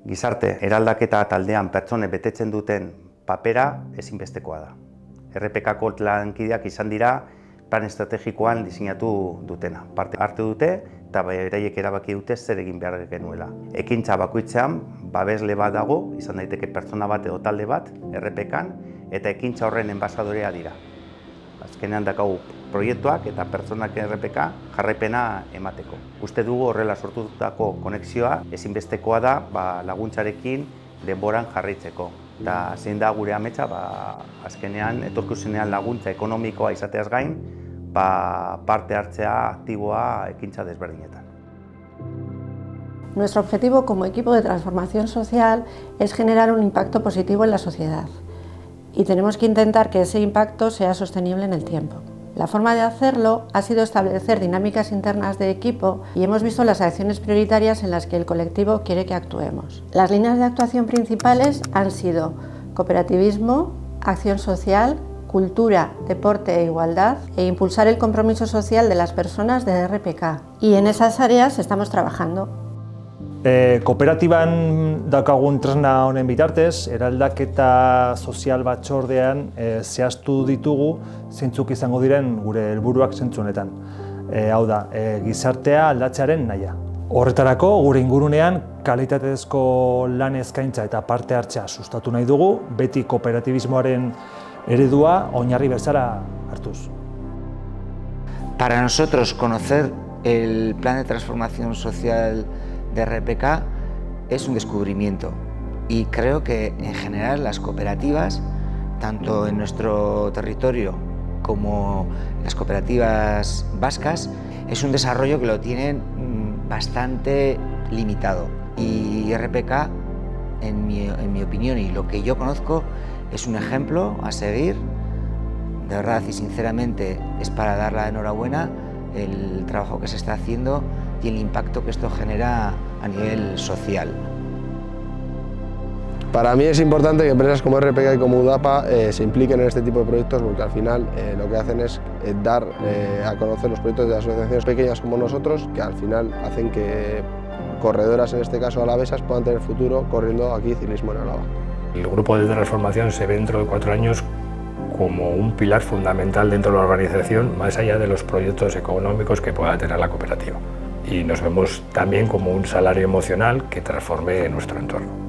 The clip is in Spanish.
Gizarte eraldaketa taldean pertsonek betetzen duten papera ezinbestekoa da. RPKko lankideak izan dira plan estrategikoan diseinatu dutena. Parte hartu dute eta beraiek erabaki dute zer egin behar genuela. Ekintza bakoitzean babesle bat dago, izan daiteke pertsona bat edo talde bat RPKan, eta ekintza horren enbasadorea dira. Azkenean daukagu proiektuak eta pertsonak RPK jarraipena emateko. Uste dugu horrela sortutako konexioa ezinbestekoa da laguntzarekin denboran jarraitzeko. Eta zein da gure ametsa, azkenean etorkizunean laguntza ekonomikoa izateaz gain, parte hartzea aktiboa ekintza desberdinetan. Nuestro objetivo como equipo de transformación social es generar un impacto positivo en la sociedad y tenemos que intentar que ese impacto sea sostenible en el tiempo. La forma de hacerlo ha sido establecer dinámicas internas de equipo y hemos visto las acciones prioritarias en las que el colectivo quiere que actuemos. Las líneas de actuación principales han sido cooperativismo, acción social, cultura, deporte e igualdad e impulsar el compromiso social de las personas de RPK. Y en esas áreas estamos trabajando. Kooperatiban daukagun tresna honen bitartez, eraldaketa sozial batzordean zehaztu ditugu zeintzuk izango diren gure helburuak zentzu honetan. Hau da, gizartea aldatzearen nahia. Horretarako, gure ingurunean kalitatezko lan eskaintza eta parte hartzea sustatu nahi dugu, beti kooperatibismoaren eredua oinarri bezala hartuz. Para nosotros, conocer el plan de transformación social de RPK es un descubrimiento y creo que en general las cooperativas, tanto en nuestro territorio como las cooperativas vascas, es un desarrollo que lo tienen bastante limitado y RPK, en mi opinión y lo que yo conozco, es un ejemplo a seguir. De verdad y sinceramente es para dar la enhorabuena el trabajo que se está haciendo y el impacto que esto genera a nivel social. Para mí es importante que empresas como RPK y como UDAPA se impliquen en este tipo de proyectos porque al final lo que hacen es dar a conocer los proyectos de asociaciones pequeñas como nosotros, que al final hacen que corredoras, en este caso alavesas, puedan tener futuro corriendo aquí ciclismo en Álava. El grupo de transformación se ve dentro de 4 años como un pilar fundamental dentro de la organización, más allá de los proyectos económicos que pueda tener la cooperativa. Y nos vemos también como un salario emocional que transforme nuestro entorno.